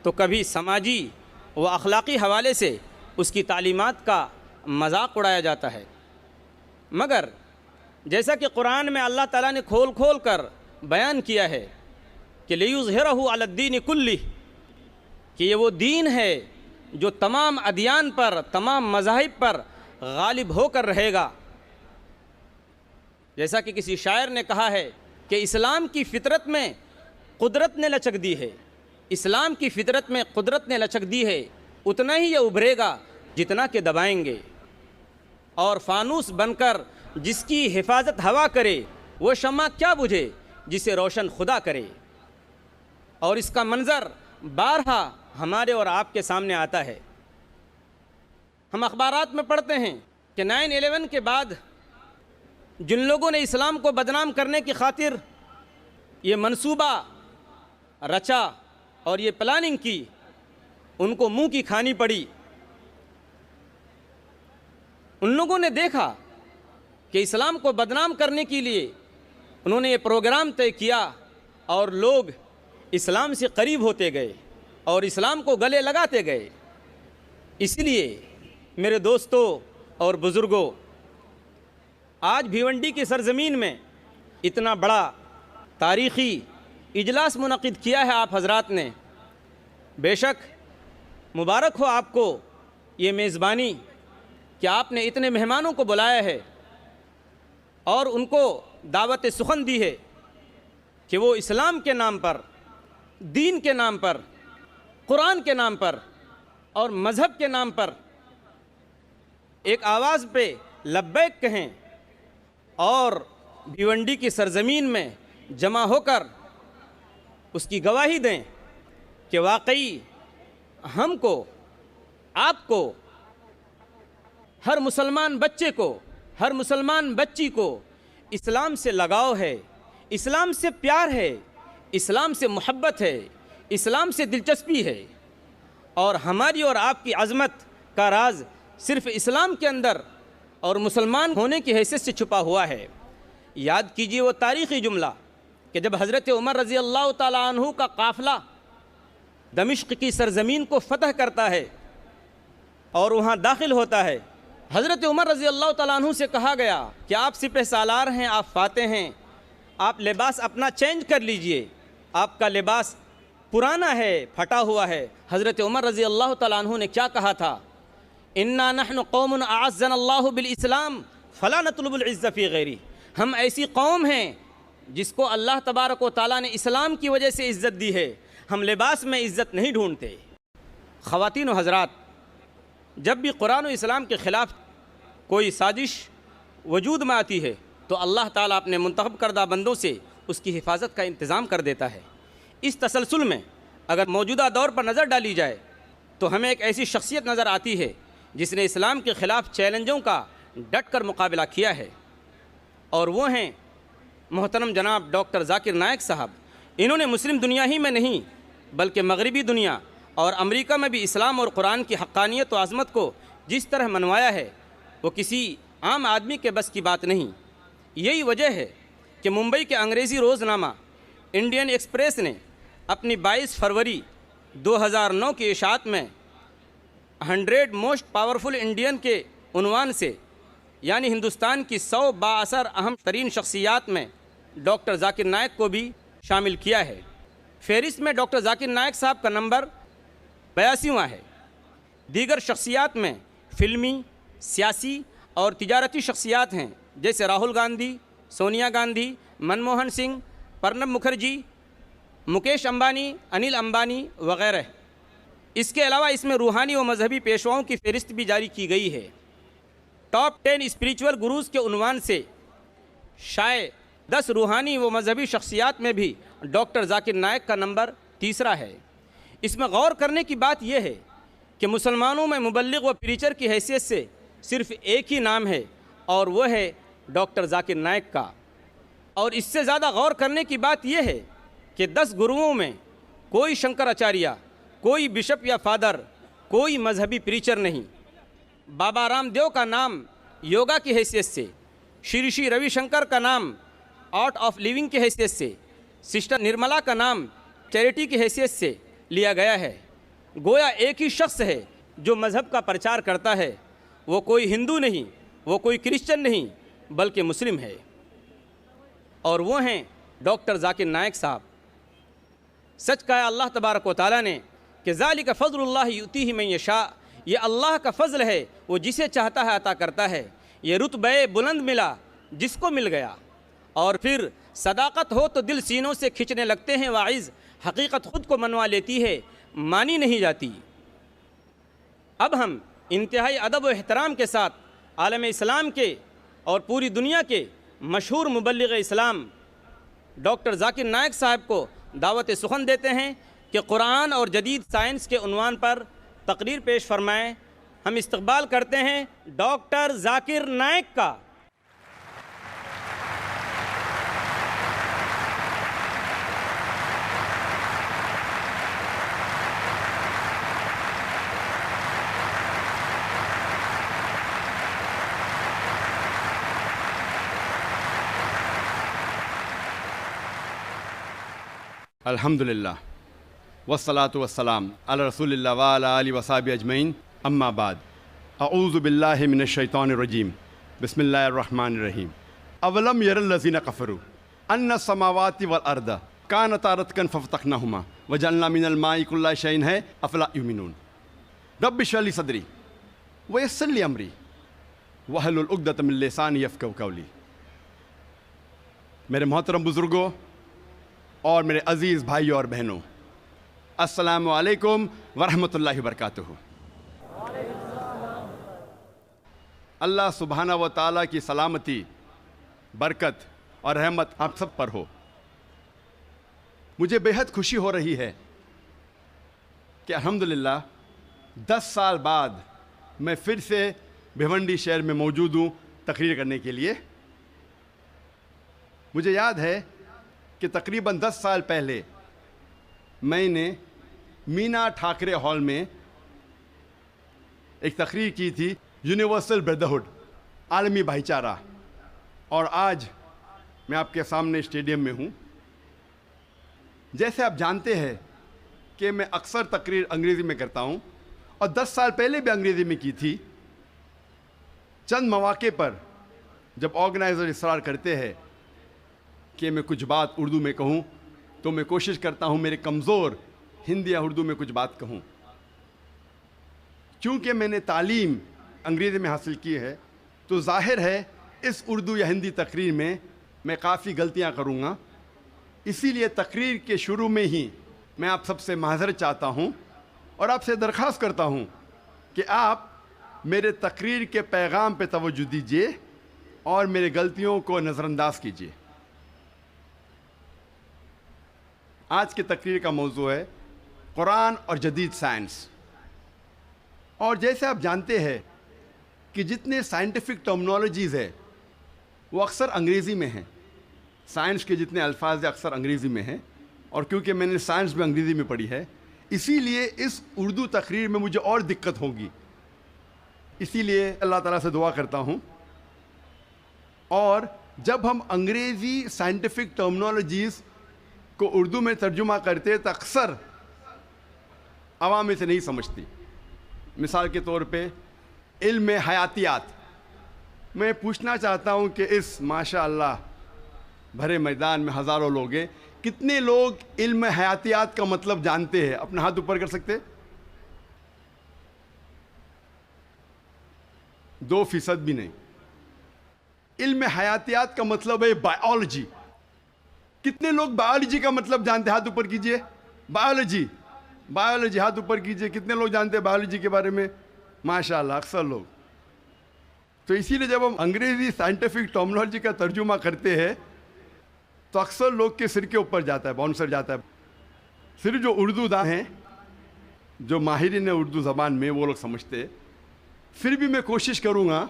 تو کبھی سماجی و اخلاقی حوالے سے اس کی تعلیمات کا مذاق اڑایا جاتا ہے۔ مگر جیسا کہ قرآن میں اللہ تعالیٰ نے کھول کھول کر بیان کیا ہے کہ لِیُظْہِرَہُ عَلَى الدِّینِ کُلِّهِ، کہ یہ وہ دین ہے جو تمام ادیان پر، تمام مذاہب پر غالب ہو کر رہے گا۔ جیسا کہ کسی شاعر نے کہا ہے کہ اسلام کی فطرت میں قدرت نے لچک دی ہے، اسلام کی فطرت میں قدرت نے لچک دی ہے، اتنا ہی یہ ابھرے گا جتنا کہ دبائیں گے، اور فانوس بن کر جس کی حفاظت ہوا کرے وہ شمع کیا بجھے جسے روشن خدا کرے۔ اور اس کا منظر بارہا ہمارے اور آپ کے سامنے آتا ہے۔ ہم اخبارات میں پڑھتے ہیں کہ 9/11 کے بعد جن لوگوں نے اسلام کو بدنام کرنے کی خاطر یہ منصوبہ رچا اور یہ پلاننگ کی، ان کو منہ کی کھانی پڑی۔ ان لوگوں نے دیکھا کہ اسلام کو بدنام کرنے کے لیے انہوں نے یہ پروگرام طے کیا اور لوگ اسلام سے قریب ہوتے گئے اور اسلام کو گلے لگاتے گئے۔ اس لیے میرے دوستوں اور بزرگوں، آج بھیونڈی کی سرزمین میں اتنا بڑا تاریخی اجلاس منعقد کیا ہے آپ حضرات نے، بے شک مبارک ہو آپ کو یہ میزبانی کہ آپ نے اتنے مہمانوں کو بلایا ہے اور ان کو دعوت سخن دی ہے کہ وہ اسلام کے نام پر، دین کے نام پر، قرآن کے نام پر اور مذہب کے نام پر ایک آواز پہ لبیک کہیں اور بھیونڈی کی سرزمین میں جمع ہو کر اس کی گواہی دیں کہ واقعی ہم کو، آپ کو، ہر مسلمان بچے کو، ہر مسلمان بچی کو اسلام سے لگاؤ ہے، اسلام سے پیار ہے، اسلام سے محبت ہے، اسلام سے دلچسپی ہے، اور ہماری اور آپ کی عظمت کا راز صرف اسلام کے اندر اور مسلمان ہونے کی حیثیت سے چھپا ہوا ہے۔ یاد کیجئے وہ تاریخی جملہ کہ جب حضرت عمر رضی اللہ تعالیٰ عنہ کا قافلہ دمشق کی سرزمین کو فتح کرتا ہے اور وہاں داخل ہوتا ہے، حضرت عمر رضی اللہ تعالیٰ عنہ سے کہا گیا کہ آپ سپہ سالار ہیں، آپ فاتح ہیں، آپ لباس اپنا چینج کر لیجئے، آپ کا لباس پرانا ہے، پھٹا ہوا ہے۔ حضرت عمر رضی اللہ تعالیٰ عنہ نے کیا کہا تھا؟ اِنَّا نَحْنُ قَوْمٌ أَعَزَّنَا اللَّهُ بِالْإِسْلَامِ فَلَا نَطْلُبُ الْعِزَّ فِي غَيْرِهِ، ہم ایسی قوم ہیں جس کو اللہ تبارک و تعالیٰ نے اسلام کی وجہ سے عزت دی ہے، ہم لباس میں عزت نہیں ڈھونڈتے۔ خواتین و حضرات، جب بھی قرآن و اسلام کے خلاف کوئی سازش وجود میں آتی ہے تو اللہ تعالیٰ اپنے منتخب کردہ بندوں سے اس کی حفاظت کا انتظام کر دیتا ہے۔ اس تسلسل میں اگر موجودہ دور پر نظر ڈالی جائے تو ہمیں ایک ایسی شخصیت نظر آتی ہے جس نے اسلام کے خلاف چیلنجوں کا ڈٹ کر مقابلہ کیا ہے، اور وہ ہیں محترم جناب ڈاکٹر ذاکر نائک صاحب۔ انہوں نے مسلم دنیا ہی میں نہیں بلکہ مغربی دنیا اور امریکہ میں بھی اسلام اور قرآن کی حقانیت و عظمت کو جس طرح منوایا ہے وہ کسی عام آدمی کے بس کی بات نہیں۔ یہی وجہ ہے کہ ممبئی کے انگریزی روزنامہ انڈین ایکسپریس نے اپنی 22 فروری 2009 کی اشاعت میں 100 موسٹ پاورفل انڈین کے عنوان سے، یعنی ہندوستان کی 100 بااثر اہم ترین شخصیات میں ڈاکٹر ذاکر نائک کو بھی شامل کیا ہے۔ فہرست میں ڈاکٹر ذاکر نائک صاحب کا نمبر 82واں ہے۔ دیگر شخصیات میں فلمی، سیاسی اور تجارتی شخصیات ہیں جیسے راہل گاندھی، سونیا گاندھی، منموہن سنگھ، پرنب مکھرجی، مکیش امبانی، انل امبانی وغیرہ۔ اس کے علاوہ اس میں روحانی و مذہبی پیشواؤں کی فہرست بھی جاری کی گئی ہے۔ ٹاپ 10 اسپریچول گروز کے عنوان سے شائع 10 روحانی و مذہبی شخصیات میں بھی ڈاکٹر ذاکر نائک کا نمبر 3 ہے۔ اس میں غور کرنے کی بات یہ ہے کہ مسلمانوں میں مبلغ و پریچر کی حیثیت سے صرف ایک ہی نام ہے اور وہ ہے ڈاکٹر ذاکر نائک کا، اور اس سے زیادہ غور کرنے کی بات یہ ہے کہ 10 گروؤں میں کوئی شنکر آچاریہ، کوئی بشپ یا فادر، کوئی مذہبی پریچر نہیں۔ بابا رام دیو کا نام یوگا کی حیثیت سے، شری شری روی شنکر کا نام آرٹ آف لیونگ کی حیثیت سے، سسٹر نرملا کا نام چیریٹی کی حیثیت سے لیا گیا ہے۔ گویا ایک ہی شخص ہے جو مذہب کا پرچار کرتا ہے، وہ کوئی ہندو نہیں، وہ کوئی کرسچن نہیں، بلکہ مسلم ہے، اور وہ ہیں ڈاکٹر ذاکر نائک صاحب۔ سچ کہا اللہ تبارک و تعالیٰ نے کہ ذالک فضل اللہ یؤتیہ من یشاء، یہ اللہ کا فضل ہے، وہ جسے چاہتا ہے عطا کرتا ہے۔ یہ رتبہ بلند ملا جس کو مل گیا۔ اور پھر صداقت ہو تو دل سینوں سے کھنچنے لگتے ہیں واعظ، حقیقت خود کو منوا لیتی ہے، مانی نہیں جاتی۔ اب ہم انتہائی ادب و احترام کے ساتھ عالم اسلام کے اور پوری دنیا کے مشہور مبلغ اسلام ڈاکٹر ذاکر نائک صاحب کو دعوت سخن دیتے ہیں کہ قرآن اور جدید سائنس کے عنوان پر تقریر پیش فرمائیں۔ ہم استقبال کرتے ہیں ڈاکٹر ذاکر نائک کا۔ الحمدللہ والصلاة والسلام علی رسول اللہ وعلی آلہ وصحبہ اجمعین، اما بعد، اعوذ باللہ من الشیطان الرجیم، بسم اللہ الرحمن الرحیم۔ اولم یر الذین کفروا ان السماوات والارض کانتا رتقا ففتقناہما وجعلنا من الماء کل شیء ہے افلا یؤمنون۔ رب اشرح لی صدری ویسر لی امری واحلل عقدۃ من لسانی یفقہوا قولی۔ میرے محترم بزرگوں اور میرے عزیز بھائیوں اور بہنوں، السلام علیکم ورحمۃ اللہ وبرکاتہ۔ اللہ سبحانہ و تعالیٰ کی سلامتی، برکت اور رحمت آپ سب پر ہو۔ مجھے بےحد خوشی ہو رہی ہے کہ الحمدللہ 10 سال بعد میں پھر سے بھیونڈی شہر میں موجود ہوں تقریر کرنے کے لیے۔ مجھے یاد ہے کہ تقریباً 10 سال پہلے میں نے مینا ٹھاکرے ہال میں ایک تقریر کی تھی، یونیورسل بردرہڈ، عالمی بھائی چارہ، اور آج میں آپ کے سامنے اسٹیڈیم میں ہوں۔ جیسے آپ جانتے ہیں کہ میں اکثر تقریر انگریزی میں کرتا ہوں، اور 10 سال پہلے بھی انگریزی میں کی تھی۔ چند مواقع پر جب آرگنائزر اصرار کرتے ہیں کہ میں کچھ بات اردو میں کہوں تو میں کوشش کرتا ہوں میرے کمزور ہندی یا اردو میں کچھ بات کہوں۔ چونکہ میں نے تعلیم انگریزی میں حاصل کی ہے تو ظاہر ہے اس اردو یا ہندی تقریر میں کافی غلطیاں کروں گا۔ اسی لیے تقریر کے شروع میں ہی میں آپ سب سے معذرت چاہتا ہوں اور آپ سے درخواست کرتا ہوں کہ آپ میرے تقریر کے پیغام پہ توجہ دیجیے اور میرے غلطیوں کو نظر انداز کیجیے۔ آج کی تقریر کا موضوع ہے قرآن اور جدید سائنس۔ اور جیسے آپ جانتے ہیں کہ جتنے سائنٹیفک ٹرمنالوجیز ہے وہ اکثر انگریزی میں ہیں، سائنس کے جتنے الفاظ ہیں اکثر انگریزی میں ہیں، اور کیونکہ میں نے سائنس بھی انگریزی میں پڑھی ہے اسی لیے اس اردو تقریر میں مجھے اور دقت ہوگی۔ اسی لیے اللہ تعالیٰ سے دعا کرتا ہوں، اور جب ہم انگریزی سائنٹیفک ٹرمنالوجیز کو اردو میں ترجمہ کرتے تو اکثر عوام اسے نہیں سمجھتی۔ مثال کے طور پہ علم حیاتیات، میں پوچھنا چاہتا ہوں کہ اس ماشاء اللہ بھرے میدان میں ہزاروں لوگ ہیں، کتنے لوگ علم حیاتیات کا مطلب جانتے ہیں؟ اپنا ہاتھ اوپر کر سکتے؟ 2% بھی نہیں۔ علم حیاتیات کا مطلب ہے بائیولوجی۔ کتنے لوگ بائیولوجی کا مطلب جانتے ہیں؟ ہاتھ اوپر کیجئے۔ بائیولوجی ہاتھ اوپر کیجئے۔ کتنے لوگ جانتے ہیں بائیولوجی کے بارے میں؟ ماشاءاللہ اکثر لوگ۔ تو اسی لیے جب ہم انگریزی سائنٹیفک ٹرمنالوجی کا ترجمہ کرتے ہیں تو اکثر لوگ کے سر کے اوپر جاتا ہے، باؤنسر جاتا ہے۔ صرف جو اردو داں ہیں، جو ماہرین اردو زبان میں، وہ لوگ سمجھتے ہیں۔ پھر بھی میں کوشش کروں گا